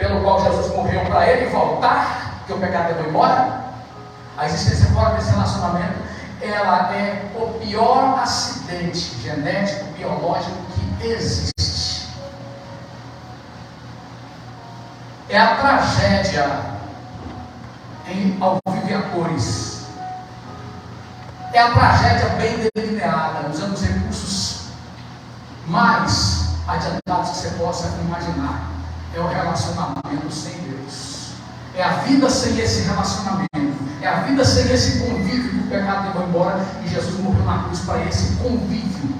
pelo qual Jesus morreu para ele voltar, que o pecado levou embora. A existência fora desse relacionamento, ela é o pior acidente genético, biológico que existe. É a tragédia ao vivo e a cores. É a tragédia bem delineada, usando os recursos mais adiantados que você possa imaginar. É o relacionamento sem Deus. É a vida sem esse relacionamento. É a vida sem esse convívio que o pecado levou embora. E Jesus morreu na cruz para esse convívio.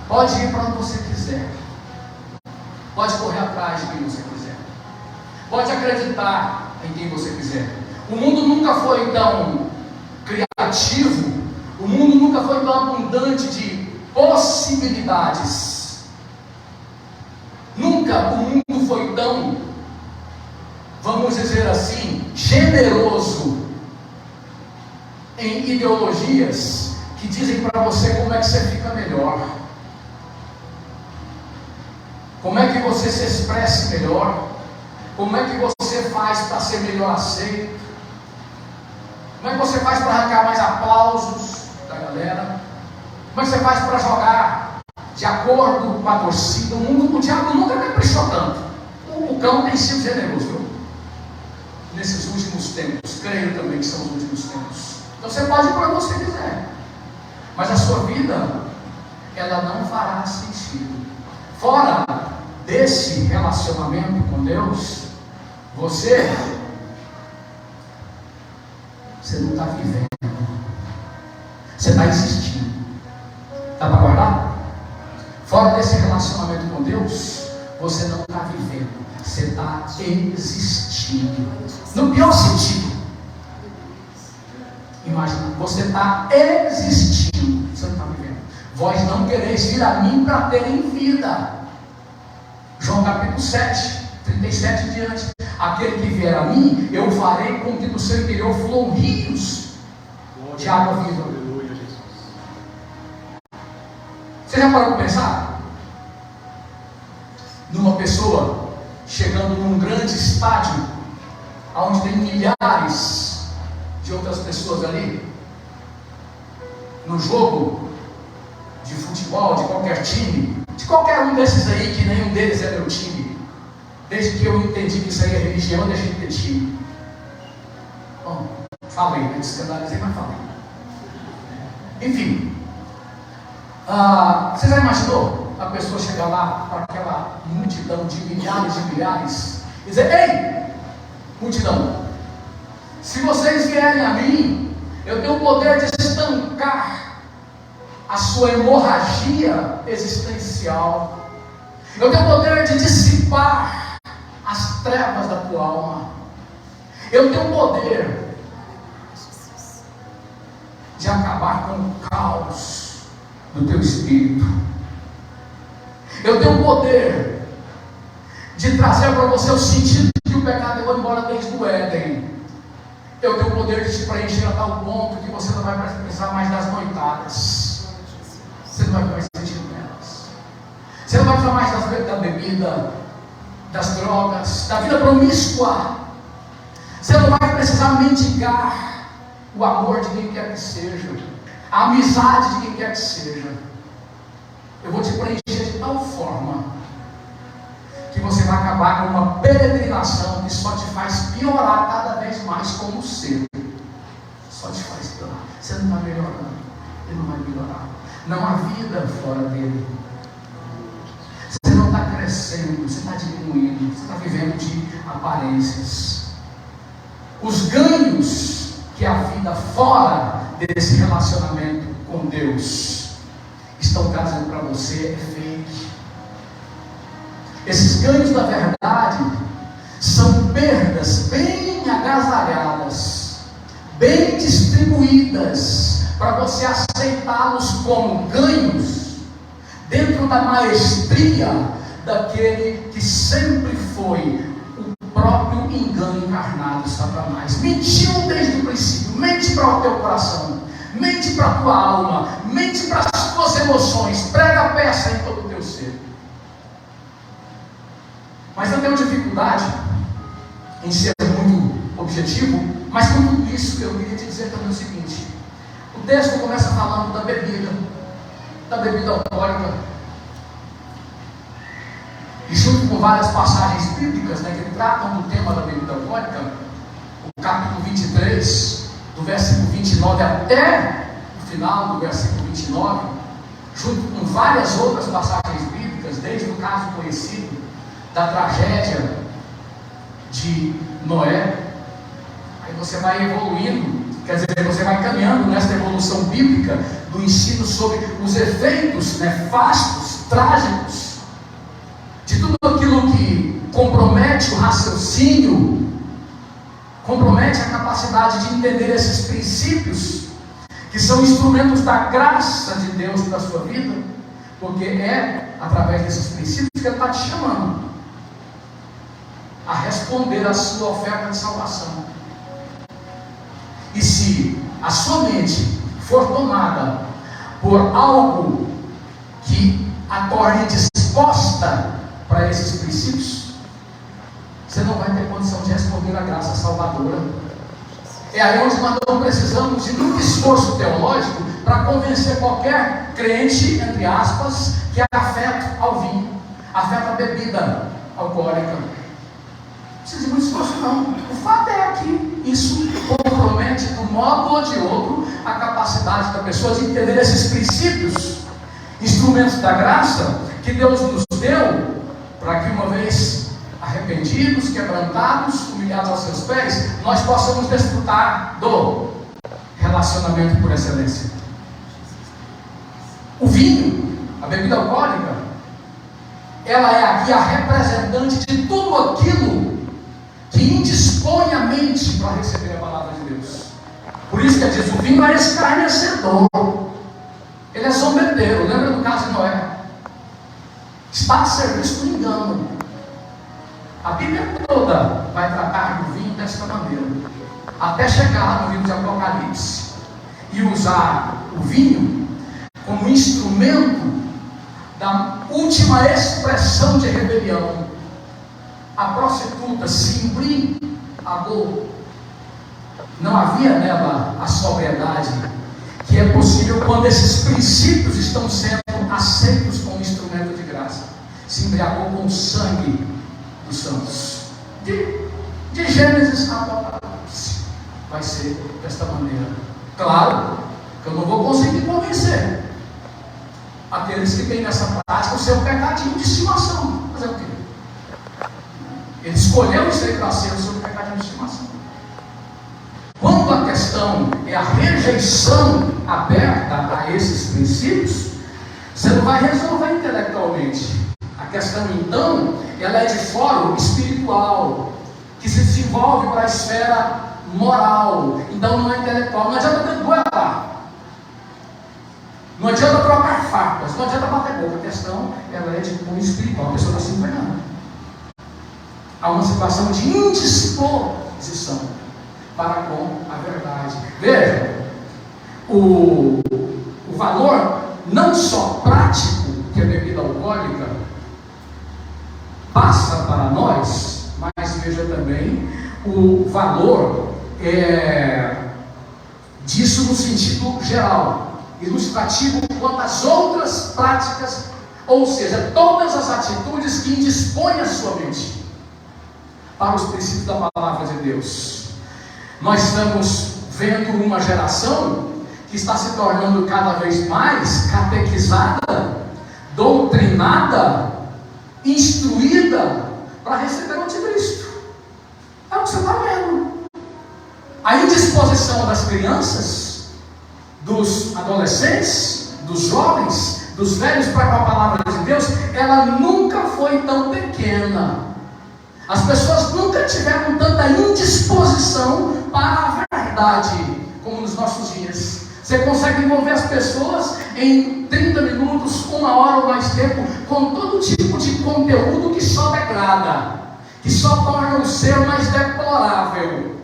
Pode ir para onde você quiser. Pode correr atrás de quem você quiser. Pode acreditar em quem você quiser. O mundo nunca foi tão criativo. O mundo nunca foi tão abundante de possibilidades. Nunca o mundo foi tão, vamos dizer assim, generoso em ideologias que dizem para você como é que você fica melhor, como é que você se expresse melhor, como é que você faz para ser melhor aceito, como é que você faz para arrancar mais aplausos da galera, como é que você faz para jogar de acordo com a torcida. O diabo nunca caprichou tanto. O cão tem sido generoso, viu? Nesses últimos tempos, creio também que são os últimos tempos. Então você pode ir para onde você quiser, mas a sua vida, ela não fará sentido. Fora desse relacionamento com Deus, você não está vivendo, você está existindo. Dá para guardar? Fora desse relacionamento com Deus, você não está vivendo, você está existindo. No pior sentido. Imagina, você está existindo, você não está vivendo. Vós não quereis vir a mim para terem vida. João capítulo 7, 37 em diante. Aquele que vier a mim, eu farei com que do seu interior fluam rios de água viva. Você já parou para pensar? Numa pessoa chegando num grande estádio, onde tem milhares de outras pessoas ali, no jogo de futebol, de qualquer time, de qualquer um desses aí, que nenhum deles é meu time, desde que eu entendi que isso aí é religião, deixa de ter time. Bom, falei, me escandalizei, mas falei. Enfim, você já imaginou a pessoa chegar lá para aquela multidão de milhares e dizer: ei, multidão, se vocês vierem a mim, eu tenho o poder de estancar a sua hemorragia existencial, eu tenho o poder de dissipar as trevas da tua alma, eu tenho o poder de acabar com o caos do teu espírito, eu tenho o poder de trazer para você o sentido que o pecado levou embora desde o Éden. Eu tenho o poder de te preencher a tal ponto que você não vai precisar mais das noitadas, você não vai ter mais sentido nelas, você não vai precisar mais da bebida, das drogas, da vida promíscua, você não vai precisar mendigar o amor de quem quer que seja, a amizade de quem quer que seja. Eu vou te preencher de tal forma que você vai acabar com uma peregrinação que só te faz piorar cada vez mais como ser. Só te faz piorar. Você não vai melhorando, ele não vai melhorar. Não há vida fora dele. Você não está crescendo, você está diminuindo, você está vivendo de aparências. Os ganhos que a vida fora desse relacionamento com Deus estão trazendo para você é fake. Esses ganhos da verdade são perdas bem agasalhadas, bem distribuídas, para você aceitá-los como ganhos dentro da maestria daquele que sempre foi o próprio engano encarnado, Satanás. Mentiu desde o princípio, mente para o teu coração, mente para a tua alma, mente para as tuas emoções, prega a peça em todo o teu ser. Mas eu tenho dificuldade em ser muito objetivo, mas com tudo isso eu queria te dizer também o seguinte: o texto começa falando da bebida alcoólica, e junto com várias passagens bíblicas, né, que tratam do tema da bebida alcoólica, o capítulo 23, do versículo 29 até o final do versículo 29, junto com várias outras passagens bíblicas, desde o caso conhecido da tragédia de Noé. Aí você vai evoluindo, quer dizer, você vai caminhando nessa evolução bíblica do ensino sobre os efeitos nefastos, trágicos, de tudo aquilo que compromete o raciocínio, compromete a capacidade de entender esses princípios, que são instrumentos da graça de Deus para a sua vida, porque é através desses princípios que Ele está te chamando a responder à sua oferta de salvação. E se a sua mente for tomada por algo que a torne disposta para esses princípios, você não vai ter condição de responder à graça salvadora. É aí onde nós não precisamos de muito esforço teológico para convencer qualquer crente, entre aspas, que é afeto ao vinho, afeto à bebida alcoólica. Não precisa de muito esforço, não. O fato é que isso compromete, de um modo ou de outro, a capacidade da pessoa de entender esses princípios, instrumentos da graça que Deus nos deu, para que uma vez arrependidos, quebrantados, humilhados aos seus pés, nós possamos desfrutar do relacionamento por excelência. O vinho, a bebida alcoólica, ela é aqui a representante de tudo aquilo que indispõe a mente para receber a palavra de Deus. Por isso que ele diz: o vinho é escarnecedor, ele é zombeteiro. Lembra do caso de Noé? Está a serviço do engano. A Bíblia toda vai tratar do vinho desta maneira, até chegar no livro de Apocalipse e usar o vinho como instrumento da última expressão de rebelião. A prostituta se embriagou, não havia nela a sobriedade que é possível quando esses princípios estão sendo aceitos como instrumento de graça. Se embriagou com o sangue dos santos. De Gênesis a Apocalipse vai ser desta maneira. Claro que eu não vou conseguir convencer aqueles que têm nessa prática o seu pecadinho de estimação. Fazer o quê? Ele escolheu isso aí para ser o seu pecadinho de estimação. Quando a questão é a rejeição aberta a esses princípios, você não vai resolver intelectualmente. A questão, então, ela é de fórum espiritual, que se desenvolve para a esfera moral. Então não é intelectual. Não adianta ter duelar, não adianta trocar farpas, não adianta bater boca. A questão, ela é de cunho espiritual. A pessoa está se enganando. Há uma situação de indisposição para com a verdade. Veja, o valor não só prático que a bebida alcoólica passa para nós, mas veja também o valor disso no sentido geral, ilustrativo quanto às outras práticas, ou seja, todas as atitudes que indispõem a sua mente para os princípios da palavra de Deus. Nós estamos vendo uma geração que está se tornando cada vez mais catequizada, doutrinada, instruída para receber o anticristo. É o que você está vendo. A indisposição das crianças, dos adolescentes, dos jovens, dos velhos para com a palavra de Deus, ela nunca foi tão pequena. As pessoas nunca tiveram tanta indisposição para a verdade como nos nossos dias. Você consegue envolver as pessoas em 30 minutos, 1 hora ou mais tempo, com todo tipo de conteúdo que só degrada, que só torna o ser mais deplorável.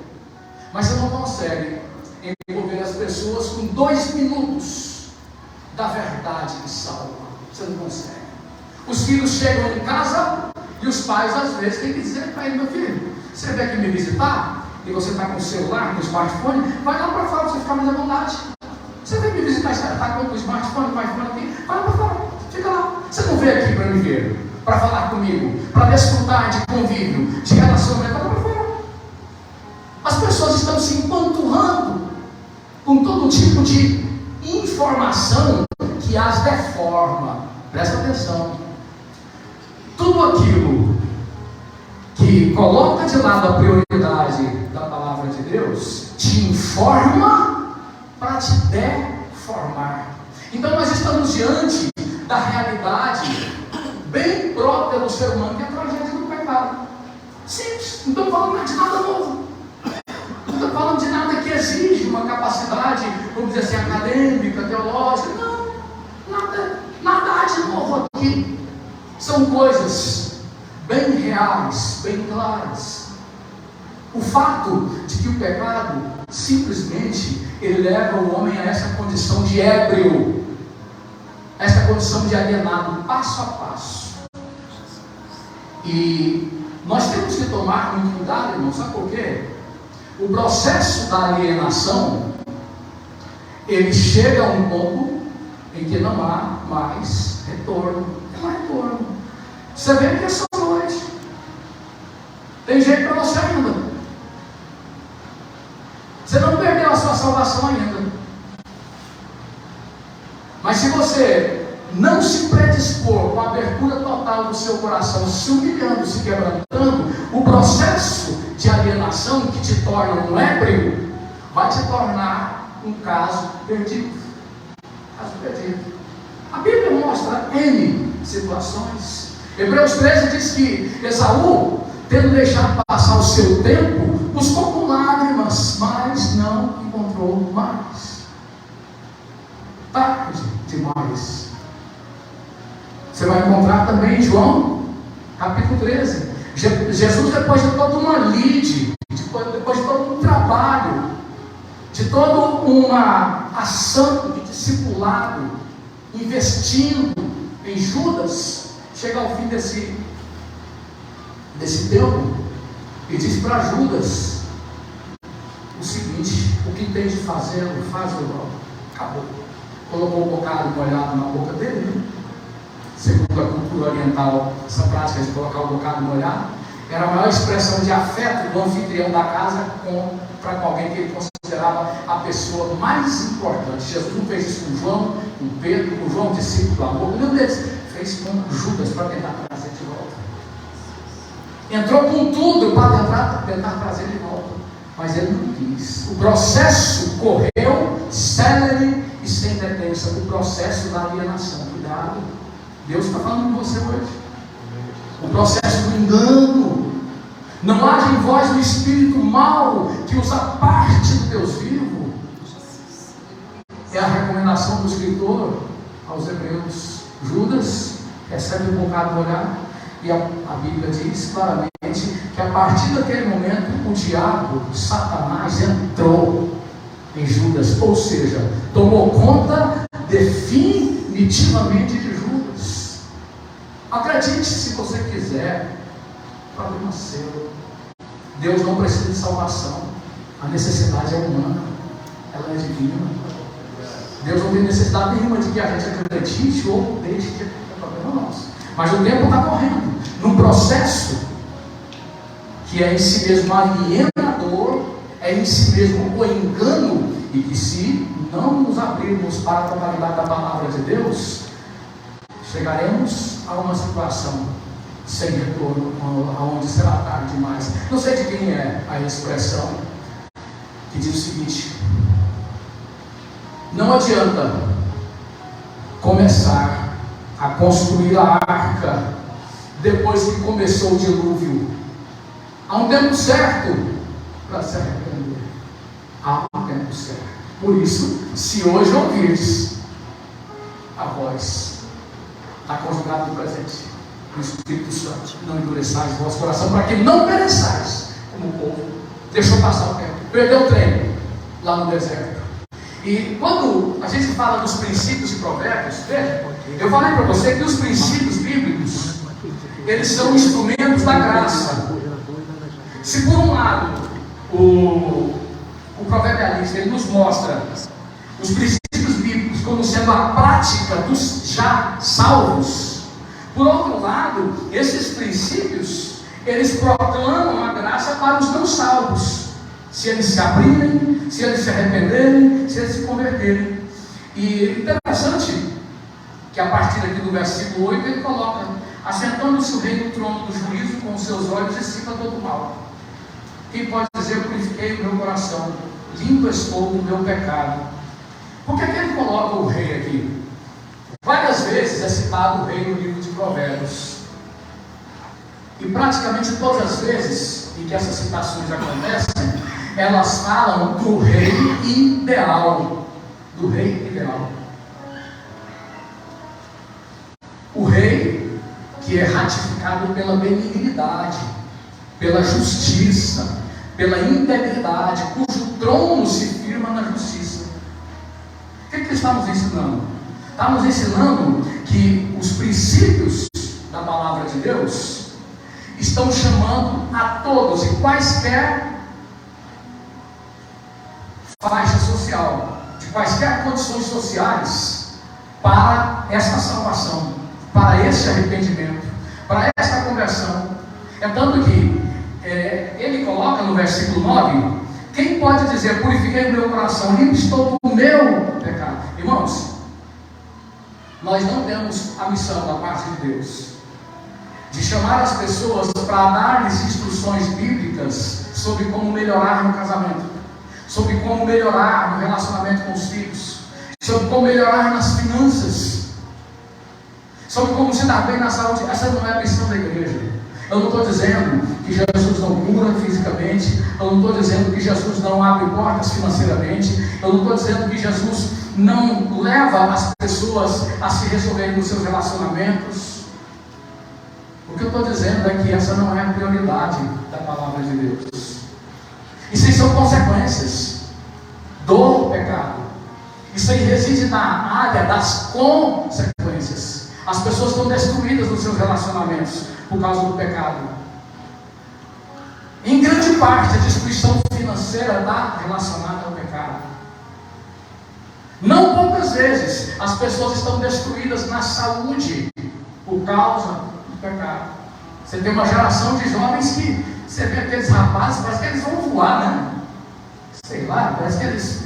Mas você não consegue envolver as pessoas com 2 minutos da verdade que salva. Você não consegue. Os filhos chegam em casa, E os pais às vezes têm que dizer para ele: meu filho, você vem aqui me visitar e você está com o celular, com o smartphone, vai lá para fora para você ficar mais à vontade. Você vem me visitar e está com o smartphone, com o iPhone aqui, vai lá para fora, fica lá. Você não veio aqui para me ver, para falar comigo, para desfrutar de convívio, de relacionamento, vai lá para fora. As pessoas estão se empanturrando com todo tipo de informação que as deforma. Presta atenção. Tudo aquilo que coloca de lado a prioridade da palavra de Deus te informa para te deformar. Então nós estamos diante da realidade bem própria do ser humano, que é a tragédia do pecado. Simples, não estou falando de nada novo. Não estou falando de nada que exige uma capacidade, vamos dizer assim, acadêmica, teológica. Não, nada há de novo aqui. São coisas bem reais, bem claras. O fato de que o pecado, simplesmente, ele leva o homem a essa condição de ébrio, essa condição de alienado, passo a passo. E nós temos que tomar muito cuidado, irmão, sabe por quê? O processo da alienação, ele chega a um ponto em que não há mais retorno. Não há retorno. Você vê que essa noite tem jeito para você ainda. Você não perdeu a sua salvação ainda. Mas se você não se predispor com a abertura total do seu coração, se humilhando, se quebrantando, o processo de alienação que te torna um ébrio vai te tornar um caso perdido. Caso perdido. A Bíblia mostra N situações. Hebreus 13 diz que Esaú, tendo deixado passar o seu tempo, buscou com lágrimas, mas não encontrou mais. Tarde demais. Você vai encontrar também em João, capítulo 13. Jesus, depois de toda uma lide, depois de todo um trabalho, de toda uma ação de discipulado, investindo em Judas, chega ao fim desse tempo e diz para Judas o seguinte: o que tem de fazer, faz logo. Acabou. Colocou um bocado molhado na boca dele, né? Segundo a cultura oriental, essa prática de colocar o bocado molhado era a maior expressão de afeto do anfitrião da casa para com alguém que ele considerava a pessoa mais importante. Jesus não fez isso com João, com Pedro, com João, discípulo do amor, nenhum deles fez com Judas para tentar trazer de volta. Entrou com tudo para tentar trazer de volta, mas ele não quis. O processo correu célere e sem detensão, o processo da alienação. Cuidado, Deus está falando com você hoje. O processo do engano. Não haja em vós o espírito mau que usa parte do Deus vivo. É a recomendação do escritor aos Hebreus. Judas recebe um bocado de olhar, e a Bíblia diz claramente que a partir daquele momento o diabo, Satanás, entrou em Judas, ou seja, tomou conta definitivamente de Judas. Acredite se você quiser, problema seu. Deus não precisa de salvação, a necessidade é humana, ela é divina. Deus não tem necessidade nenhuma de que a gente acredite ou deixe de acreditar. É problema nosso. Mas o tempo está correndo num processo que é em si mesmo alienador, é em si mesmo o engano, e que se não nos abrirmos para a totalidade da palavra de Deus, chegaremos a uma situação sem retorno, aonde será tarde demais. Não sei de quem é a expressão que diz o seguinte: não adianta começar a construir a arca depois que começou o dilúvio. Há um tempo certo para se arrepender. Há um tempo certo. Por isso, se hoje ouvires a voz, está conjugado no presente do Espírito Santo, não endureçais o vosso coração, para que não pereçais, como o povo deixou passar o tempo, perdeu o trem lá no deserto. E quando a gente fala dos princípios e provérbios, veja, eu falei para você que os princípios bíblicos, eles são instrumentos da graça. Se por um lado o proverbialista ele nos mostra os princípios bíblicos como sendo a prática dos já salvos, por outro lado, esses princípios eles proclamam a graça para os não salvos, se eles se abrirem, se eles se arrependerem, se eles se converterem. E interessante que a partir aqui do versículo 8 ele coloca: assentando-se o rei no trono do juízo, com os seus olhos excipa todo o mal. Quem pode dizer: purifiquei o meu coração, limpo estou do meu pecado? Por que ele coloca o rei aqui? Várias vezes é citado o rei no livro de Provérbios, e praticamente todas as vezes em que essas citações acontecem, elas falam do rei ideal. Do rei ideal. O rei que é ratificado pela benignidade, pela justiça, pela integridade, cujo trono se firma na justiça. O que estamos ensinando? Estamos ensinando que os princípios da palavra de Deus estão chamando a todos, em quaisquer faixa social, de quaisquer condições sociais, para esta salvação, para este arrependimento, para esta conversão. É tanto que ele coloca no versículo 9: quem pode dizer: purifiquei o meu coração, limpo estou do meu pecado? Irmãos, nós não temos a missão da parte de Deus de chamar as pessoas para dar-lhes instruções bíblicas sobre como melhorar no casamento, sobre como melhorar no relacionamento com os filhos, sobre como melhorar nas finanças, sobre como se dar bem na saúde. Essa não é a missão da igreja. Eu não estou dizendo que Jesus não cura fisicamente, eu não estou dizendo que Jesus não abre portas financeiramente, eu não estou dizendo que Jesus não leva as pessoas a se resolverem nos seus relacionamentos. O que eu estou dizendo é que essa não é a prioridade da palavra de Deus. Isso aí são consequências do pecado. Isso aí reside na área das consequências. As pessoas estão destruídas nos seus relacionamentos por causa do pecado. Em grande parte, a destruição financeira está relacionada ao pecado. Não poucas vezes as pessoas estão destruídas na saúde por causa do pecado. Você tem uma geração de jovens que você vê aqueles rapazes, parece que eles vão voar, né? Sei lá, parece que eles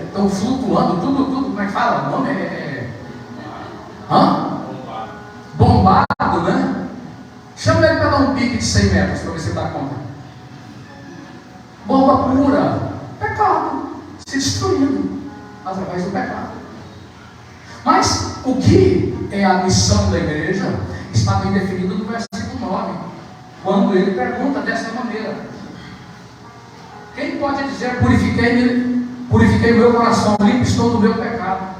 estão flutuando, tudo, como é que fala? O nome bombado, né? Chama ele para dar um pique de 100 metros para ver se ele dá conta. Bomba pura, pecado, se destruindo através do pecado. Mas o que é a missão da igreja está bem definido no versículo 9, quando ele pergunta dessa maneira: quem pode dizer: purifiquei meu coração, limpo estou do meu pecado?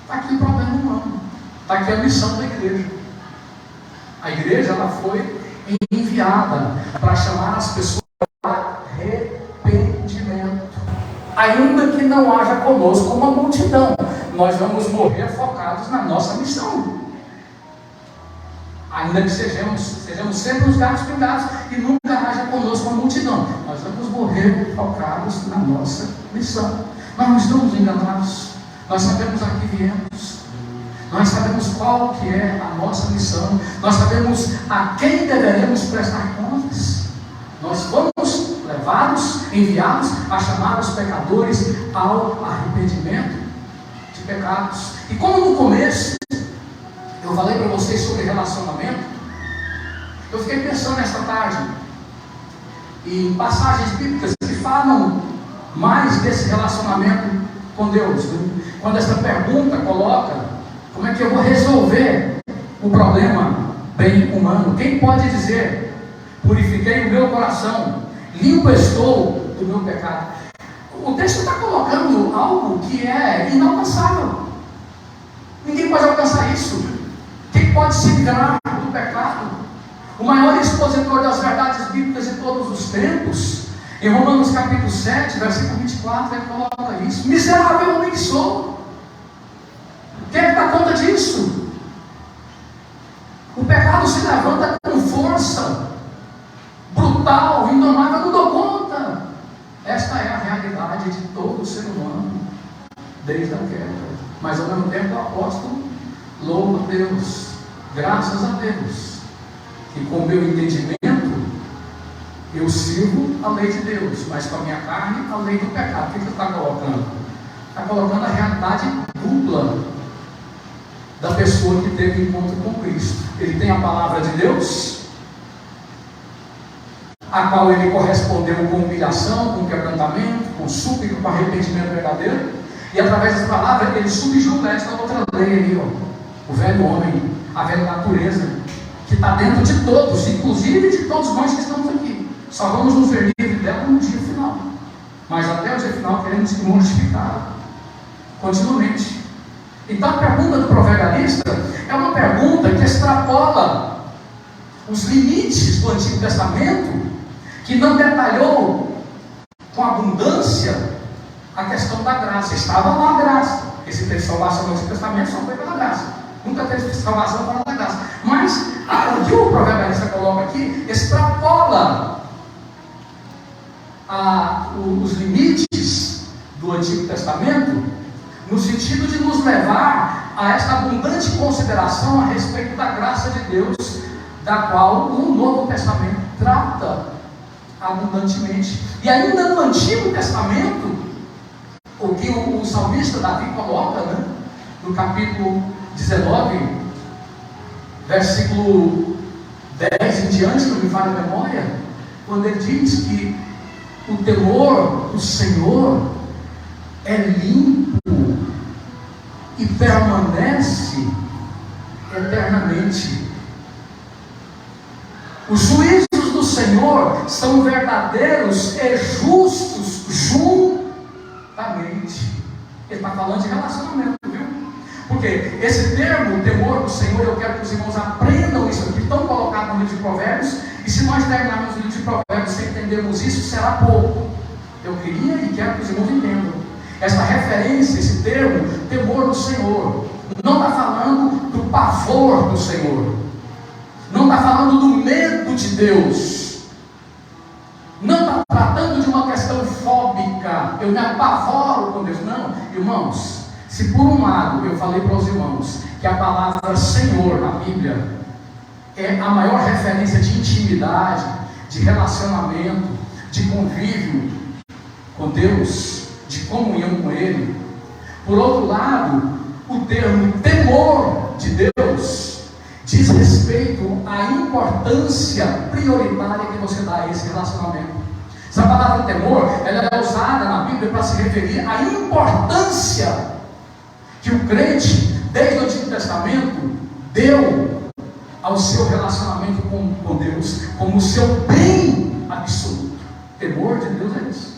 Está aqui o problema humano, está aqui a missão da igreja. A igreja ela foi enviada para chamar as pessoas a arrependimento. Ainda que não haja conosco uma multidão, nós vamos morrer focados na nossa missão. Ainda que sejamos sempre os gatos pingados e nunca haja conosco uma multidão, nós vamos morrer focados na nossa missão. Nós não estamos enganados, nós sabemos a que viemos, nós sabemos qual que é a nossa missão, nós sabemos a quem deveremos prestar contas. Nós fomos levados, enviados a chamar os pecadores ao arrependimento de pecados. E como no começo eu falei para vocês sobre relacionamento, eu fiquei pensando nesta tarde em passagens bíblicas que falam mais desse relacionamento com Deus, né? Quando essa pergunta coloca: como é que eu vou resolver o problema bem humano? Quem pode dizer: purifiquei o meu coração, limpo estou do meu pecado? O texto está colocando algo que é inalcançável. Ninguém pode alcançar isso. Quem pode se livrar do pecado? O maior expositor das verdades bíblicas de todos os tempos, em Romanos capítulo 7, versículo 24, ele coloca isso: miserável homem que sou. Quem é que dá conta disso? O pecado se levanta com força, brutal, indomável, não dou conta. Esta é a realidade de todo ser humano, desde a queda. Mas ao mesmo tempo o apóstolo louva a Deus, graças a Deus, que com o meu entendimento eu sirvo a lei de Deus, mas com a minha carne a lei do pecado. O que ele está colocando? Está colocando a realidade dupla da pessoa que teve encontro com Cristo. Ele tem a palavra de Deus, a qual ele correspondeu com humilhação, com quebrantamento, com súplica, com arrependimento verdadeiro, e através dessa palavra ele subjugou esta outra lei aí, ó, o velho homem, a velha natureza, que está dentro de todos, inclusive de todos nós que estamos aqui. Só vamos nos ver livres dela no dia final, mas até o dia final queremos se mortificar continuamente. Então a pergunta do proverbialista é uma pergunta que extrapola os limites do Antigo Testamento, que não detalhou com abundância a questão da graça. Estava lá a graça, porque se teve salvação no Antigo Testamento só foi pela graça, nunca teve salvação fora da graça. Mas o que o proverbialista coloca aqui extrapola os limites do Antigo Testamento, no sentido de nos levar a esta abundante consideração a respeito da graça de Deus, da qual o Novo Testamento trata abundantemente. E ainda no Antigo Testamento, o que o salmista Davi coloca, né, no capítulo 19, versículo 10 em diante, não me falha a memória, quando ele diz que o temor do Senhor é limpo e permanece eternamente. Os juízos do Senhor são verdadeiros e justos juntamente. Ele está falando de relacionamento, viu? Porque esse termo, o temor do Senhor, eu quero que os irmãos aprendam isso aqui, estão colocados no livro de Provérbios, e se nós terminarmos o livro de Provérbios sem entendermos isso, será pouco. Eu queria e quero que os irmãos entendam essa referência, esse termo, temor do Senhor. Não está falando do pavor do Senhor, não está falando do medo de Deus, não está tratando de uma questão fóbica, eu me apavoro com Deus. Não, irmãos, se por um lado eu falei para os irmãos que a palavra Senhor na Bíblia é a maior referência de intimidade, de relacionamento, de convívio com Deus, de comunhão com Ele, por outro lado, o termo temor de Deus diz respeito à importância prioritária que você dá a esse relacionamento. Essa palavra temor, ela é usada na Bíblia para se referir à importância que o crente, desde o Antigo Testamento, deu ao seu relacionamento com Deus, como o seu bem absoluto. Temor de Deus é isso.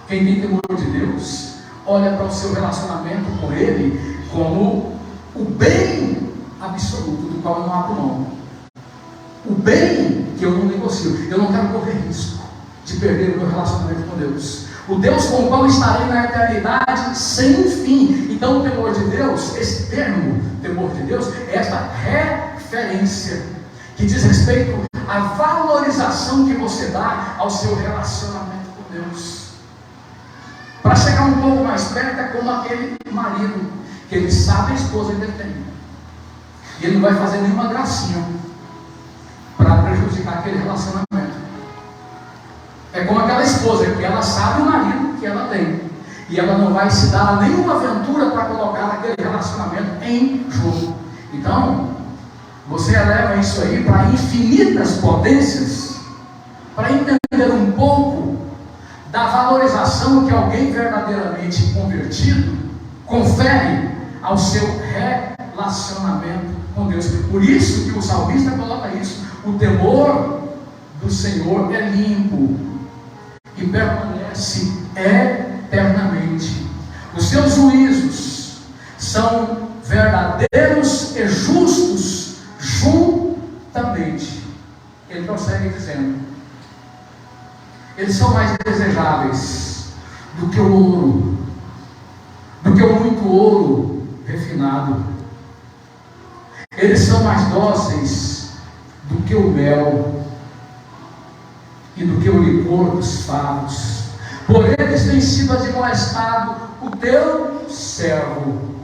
Quem tem temor de Deus, olha para o seu relacionamento com Ele como o bem absoluto, do qual eu não abro mão. O bem que eu não negocio. Eu não quero correr risco de perder o meu relacionamento com Deus. O Deus com o qual estarei na eternidade sem fim. Então o temor de Deus, esse termo, temor de Deus, é esta referência que diz respeito à valorização que você dá ao seu relacionamento com Deus. Para chegar um pouco mais perto, é como aquele marido que ele sabe a esposa que ele tem, e ele não vai fazer nenhuma gracinha para prejudicar aquele relacionamento. É como aquela esposa que ela sabe o marido que ela tem, e ela não vai se dar a nenhuma aventura para colocar aquele relacionamento em jogo. Então, você eleva isso aí para infinitas potências, para entender um pouco da valorização que alguém verdadeiramente convertido confere ao seu relacionamento com Deus. Por isso que o salmista coloca isso: o temor do Senhor é limpo e permanece eternamente. Os seus juízos são verdadeiros e justos juntamente. Ele prossegue dizendo: eles são mais desejáveis do que o ouro, do que o muito ouro refinado. Eles são mais dóceis do que o mel e do que o licor dos favos. Por eles tem sido admoestado o teu servo,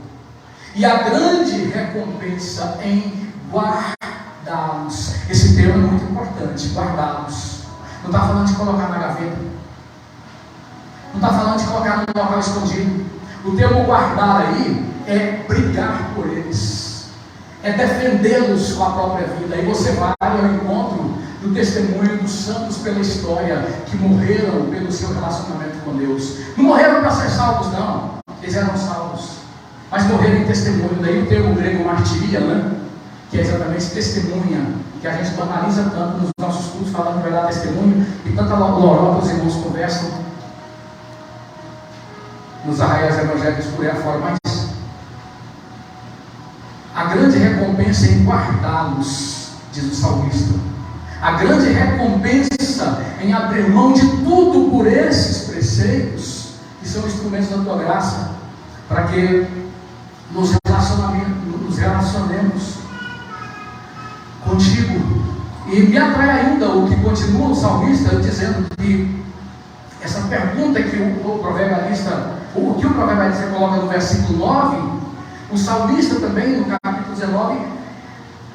e a grande recompensa em guardá-los. Esse termo é muito importante, guardá-los. Não está falando de colocar na gaveta, não está falando de colocar num local escondido. O termo guardar aí é brigar por eles, é defendê-los com a própria vida. Aí você vai ao encontro do testemunho dos santos pela história, que morreram pelo seu relacionamento com Deus. Não morreram para ser salvos, não, eles eram salvos, mas morreram em testemunho. Daí o termo grego martiria, né? Que é exatamente testemunha, que a gente banaliza tanto nos nossos cultos, falando de verdade testemunho, e tanta lorota os irmãos conversam nos arraiais evangélicos por aí afora. Mas a grande recompensa é em guardá-los, diz o salmista. A grande recompensa em abrir mão de tudo por esses preceitos, que são instrumentos da tua graça, para que nos relacionemos contigo. E me atrai ainda o que continua o salmista dizendo, que essa pergunta que o proverbialista coloca no versículo 9, o salmista também no capítulo 19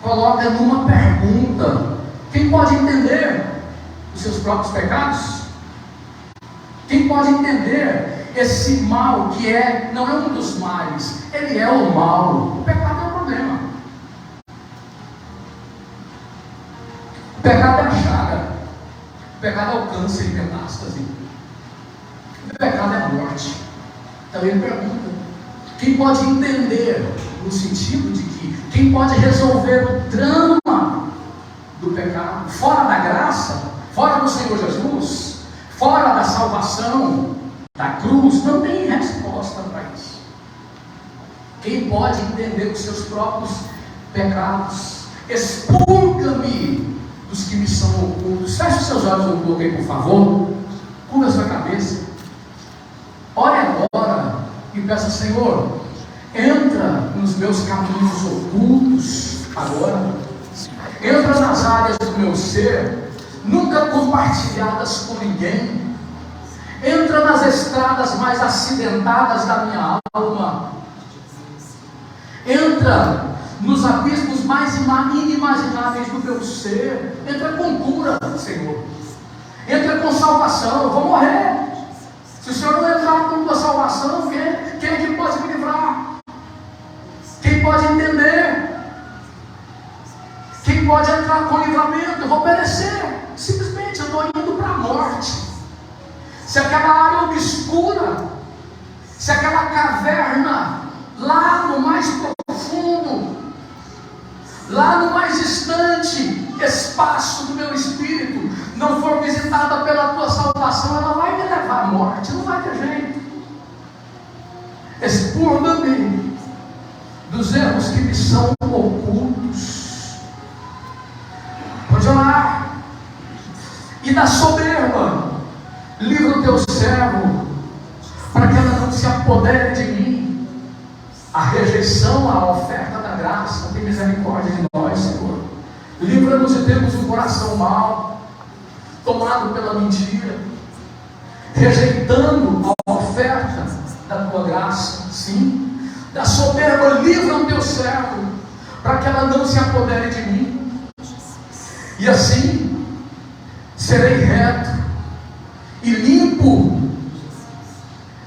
coloca numa pergunta: quem pode entender os seus próprios pecados? Quem pode entender esse mal que não é um dos males, ele é o mal. O pecado é o problema. O pecado é a chaga. O pecado é o câncer e metástase. O pecado é a morte. Então ele pergunta: quem pode entender, no sentido de que quem pode resolver o drama do pecado, fora da graça, fora do Senhor Jesus, fora da salvação, da cruz? Não tem resposta para isso. Quem pode entender os seus próprios pecados? Expurga-me dos que me são ocultos. Feche os seus olhos um pouco aí, por favor. Curva a sua cabeça. Ore agora e peça: Senhor, entra nos meus caminhos ocultos agora. Entra nas áreas do meu ser, nunca compartilhadas com ninguém. Entra nas estradas mais acidentadas da minha alma. Entra nos abismos mais inimagináveis do meu ser. Entra com cura, Senhor. Entra com salvação. Eu vou morrer. Se o Senhor não entrar com a salvação, quem é que pode me livrar? Quem pode entender? Quem pode entrar com livramento? Eu vou perecer. Simplesmente eu estou indo para a morte. Se aquela área obscura, se aquela caverna lá no mais profundo, lá no mais distante espaço do meu espírito não for visitada pela tua salvação, ela vai me levar à morte. Não vai ter jeito. Expurga-me dos erros que me são ocultos. Pode orar. E da soberba, livra o teu servo, para que ela não se apodere de mim. A rejeição à oferta da graça. Tem misericórdia de nós, Senhor. Livra-nos de termos um coração mau, tomado pela mentira, rejeitando a oferta da tua graça. Sim, da soberba, livra o teu servo, para que ela não se apodere de mim. E assim serei reto e limpo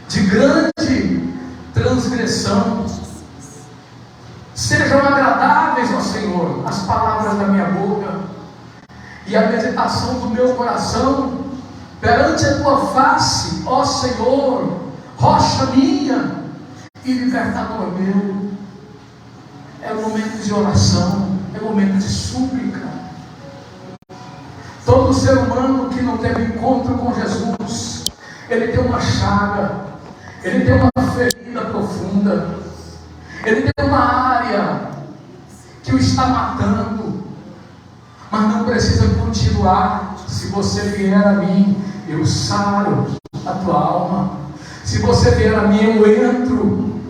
de grande transgressão. Sejam agradáveis, ó Senhor, as palavras da minha boca e a meditação do meu coração perante a tua face, ó Senhor, rocha minha e libertador meu. É o momento de oração, é o momento de súplica. Todo ser humano que não teve encontro com Jesus, ele tem uma chaga, ele tem uma ferida profunda, ele tem uma área que o está matando, mas não precisa continuar. Se você vier a mim, eu saro a tua alma. Se você vier a mim, eu entro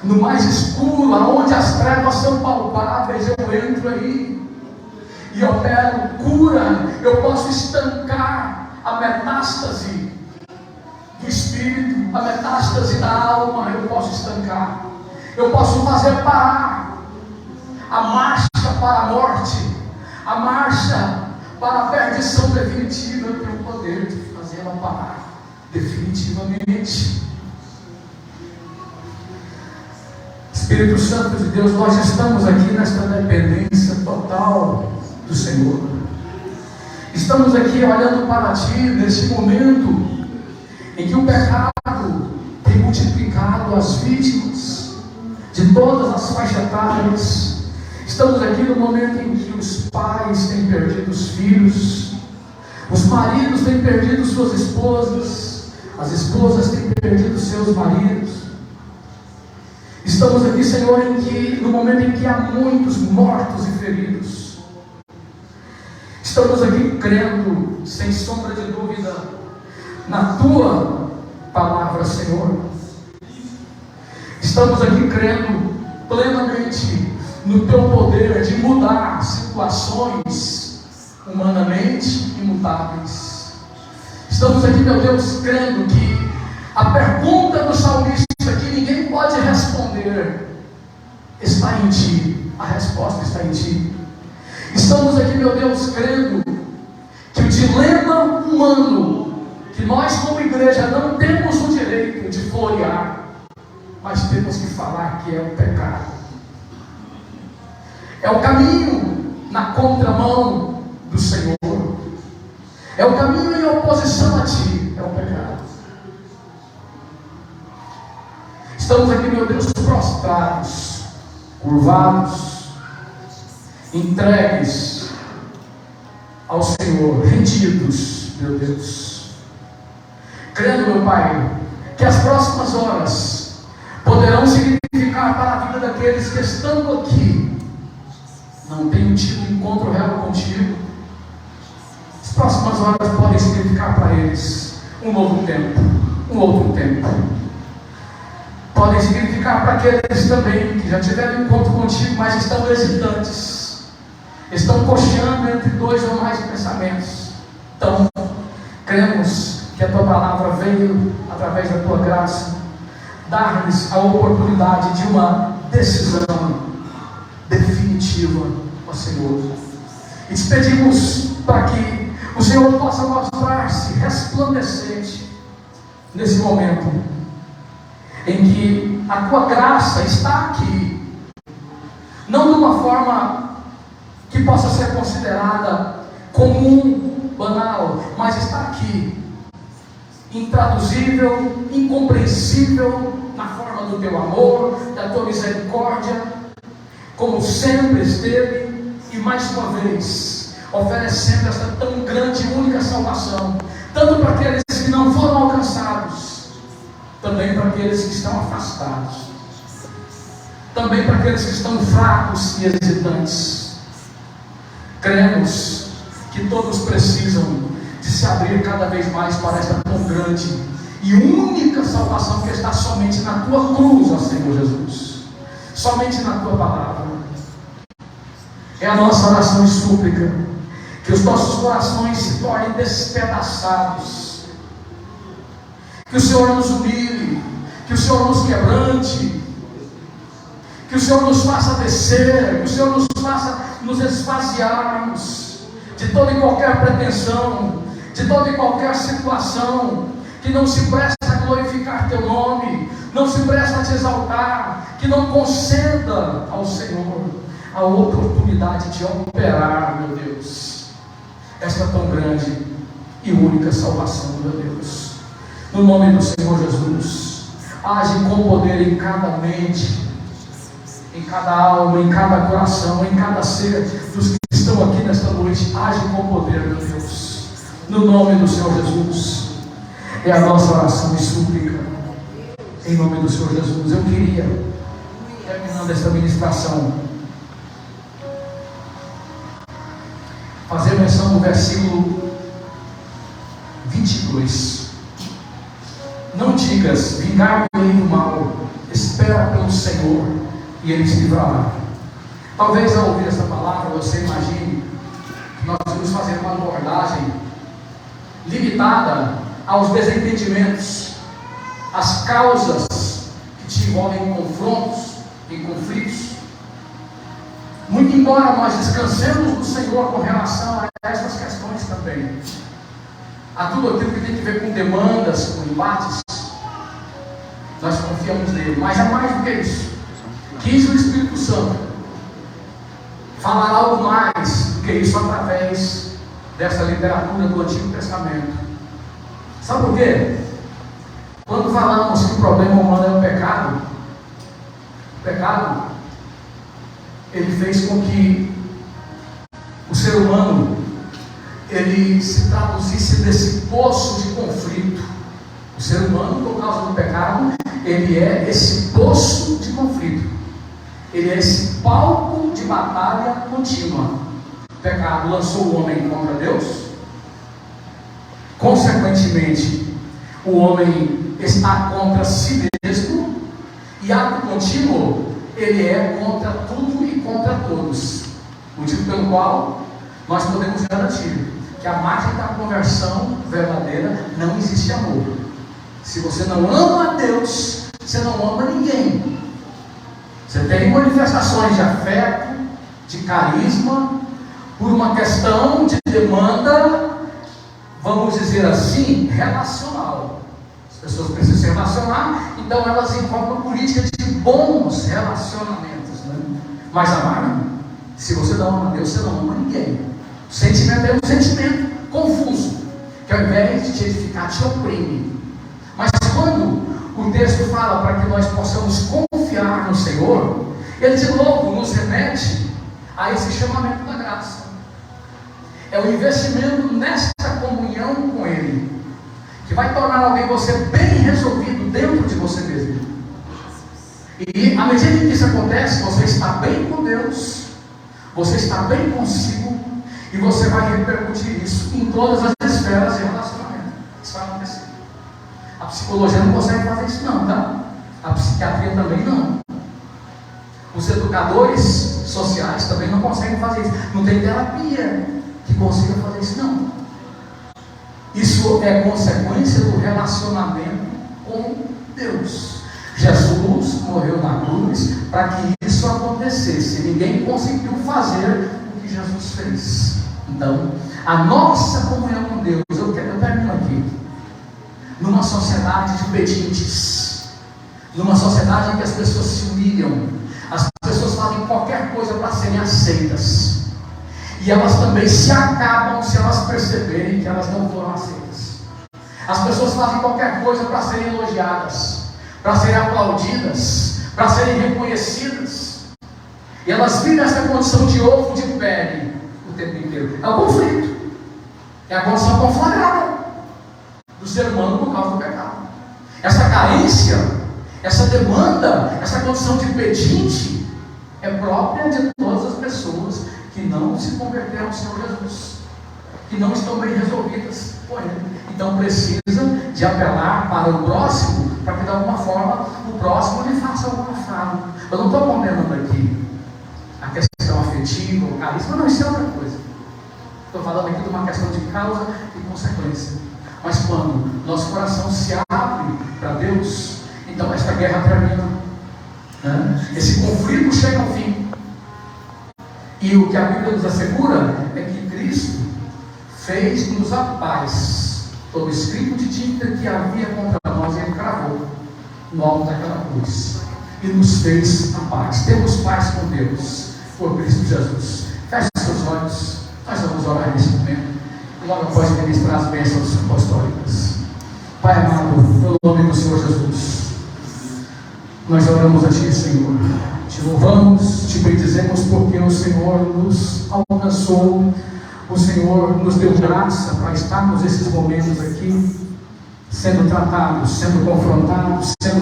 no mais escuro, aonde as trevas são palpáveis, eu entro aí e opero cura. Eu posso estancar a metástase do espírito, a metástase da alma. Eu posso estancar, eu posso fazer parar a marcha para a morte, a marcha para a perdição definitiva. Eu tenho o poder de fazer ela parar definitivamente. Espírito Santo de Deus, nós estamos aqui nesta dependência total do Senhor. Estamos aqui olhando para Ti nesse momento em que o pecado tem multiplicado as vítimas de todas as faixas etárias. Estamos aqui no momento em que os pais têm perdido os filhos, os maridos têm perdido suas esposas, as esposas têm perdido seus maridos. Estamos aqui, Senhor, no momento em que há muitos mortos e feridos. Estamos aqui crendo, sem sombra de dúvida, na Tua palavra, Senhor. Estamos aqui crendo plenamente no Teu poder de mudar situações humanamente imutáveis. Estamos aqui, meu Deus, crendo que a pergunta do salmista que ninguém pode responder está em Ti. A resposta está em Ti. Estamos aqui, meu Deus, crendo que o dilema humano, que nós como igreja não temos o direito de florear, mas temos que falar que é o pecado. É o caminho na contramão do Senhor. É o caminho em oposição a Ti. É o pecado. Estamos aqui, meu Deus, prostrados, curvados, entregues ao Senhor, rendidos, meu Deus. Crendo, meu Pai, que as próximas horas poderão significar para a vida daqueles que, estando aqui, não tenham tido encontro real contigo. As próximas horas podem significar para eles um novo tempo, um outro tempo. Podem significar para aqueles também que já tiveram encontro contigo, mas estão hesitantes, estão cocheando entre dois ou mais pensamentos. Então, cremos que a Tua palavra veio, através da Tua graça, dar-lhes a oportunidade de uma decisão definitiva, ó Senhor. E te pedimos para que o Senhor possa mostrar-se resplandecente nesse momento, em que a Tua graça está aqui, não de uma forma que possa ser considerada comum, banal, mas está aqui, intraduzível, incompreensível, na forma do Teu amor, da Tua misericórdia, como sempre esteve, e mais uma vez, oferecendo esta tão grande e única salvação, tanto para aqueles que não foram alcançados, também para aqueles que estão afastados, também para aqueles que estão fracos e hesitantes. Cremos que todos precisam de se abrir cada vez mais para esta tão grande e única salvação que está somente na Tua cruz, ó Senhor Jesus, somente na Tua palavra. É a nossa oração e súplica, que os nossos corações se tornem despedaçados, que o Senhor nos humilhe, que o Senhor nos quebrante, que o Senhor nos faça descer, que o Senhor nos faça nos esvaziarmos de toda e qualquer pretensão, de toda e qualquer situação que não se presta a glorificar Teu nome, não se presta a Te exaltar, que não conceda ao Senhor a oportunidade de operar, meu Deus, esta tão grande e única salvação, meu Deus. No nome do Senhor Jesus, age com poder em cada mente, em cada alma, em cada coração, em cada ser dos que estão aqui nesta noite. Age com poder, meu Deus, no nome do Senhor Jesus. É a nossa oração e súplica, em nome do Senhor Jesus. Eu queria, terminando esta ministração, fazer menção no versículo 22. Não digas, vingar-me-ei do mal, espera espera pelo Senhor e Ele te livrará. Talvez ao ouvir essa palavra você imagine que nós vamos fazer uma abordagem limitada aos desentendimentos, às causas que te envolvem em confrontos, em conflitos. Muito embora nós descansemos no Senhor com relação a essas questões também, a tudo aquilo que tem que ver com demandas, com embates, nós confiamos nele. Mas é mais do que isso. Quis o Espírito Santo falar algo mais do que isso através dessa literatura do Antigo Testamento. Sabe por quê? Quando falamos que o problema humano é o pecado, ele fez com que o ser humano ele se traduzisse desse poço de conflito. O ser humano, por causa do pecado, ele é esse poço de conflito. Ele é esse palco de batalha contínua. O pecado lançou o homem contra Deus. Consequentemente, o homem está contra si mesmo. E ato contínuo, ele é contra tudo e contra todos. Motivo pelo qual nós podemos garantir que a margem da conversão verdadeira não existe amor. Se você não ama a Deus, você não ama ninguém. Você tem manifestações de afeto, de carisma, por uma questão de demanda, vamos dizer assim, relacional. As pessoas precisam se relacionar, então elas encontram política de bons relacionamentos, né? Mas amar, se você não ama a Deus, você não ama ninguém. O sentimento é um sentimento confuso, que ao invés de te edificar, te oprime. Mas quando o texto fala para que nós possamos confiar no Senhor, ele de novo nos remete a esse chamamento da graça. É o investimento nesta comunhão com Ele, que vai tornar alguém você bem resolvido dentro de você mesmo. E à medida que isso acontece, você está bem com Deus, você está bem consigo, e você vai repercutir isso em todas as esferas de relacionamento. Isso vai acontecer. A psicologia não consegue fazer isso não, tá? A psiquiatria também não. Os educadores sociais também não conseguem fazer isso. Não tem terapia que consiga fazer isso não. Isso é consequência do relacionamento com Deus. Jesus morreu na cruz para que isso acontecesse. Ninguém conseguiu fazer o que Jesus fez. Então, a nossa comunhão com Deus, eu termino aqui. Numa sociedade de pedintes, numa sociedade em que as pessoas se humilham, as pessoas fazem qualquer coisa para serem aceitas, e elas também se acabam se elas perceberem que elas não foram aceitas. As pessoas fazem qualquer coisa para serem elogiadas, para serem aplaudidas, para serem reconhecidas, e elas vivem essa condição de ovo de pele o tempo inteiro. É o conflito, é a condição conflagrada do ser humano por causa do pecado. Essa carência, essa demanda, essa condição de pedinte é própria de todas as pessoas que não se converteram ao Senhor Jesus, que não estão bem resolvidas com Ele. Então precisa de apelar para o próximo, para que de alguma forma o próximo lhe faça alguma falha. Eu não estou condenando aqui a questão afetiva, o carisma, não, isso é outra coisa. Estou falando aqui de uma questão de causa e consequência. Mas quando nosso coração se abre para Deus, então esta guerra termina, né? Esse conflito chega ao fim. E o que a Bíblia nos assegura é que Cristo fez-nos a paz. Todo escrito de tinta que havia contra nós, Ele cravou no alto daquela cruz e nos fez a paz. Temos paz com Deus por Cristo Jesus. Feche seus olhos, nós vamos orar nesse momento. Logo após ministrar as bênçãos apostólicas. Pai amado, no nome do Senhor Jesus, nós oramos a Ti, Senhor. Te louvamos, Te bendizemos, porque o Senhor nos alcançou, o Senhor nos deu graça para estarmos esses momentos aqui, sendo tratados, sendo confrontados, sendo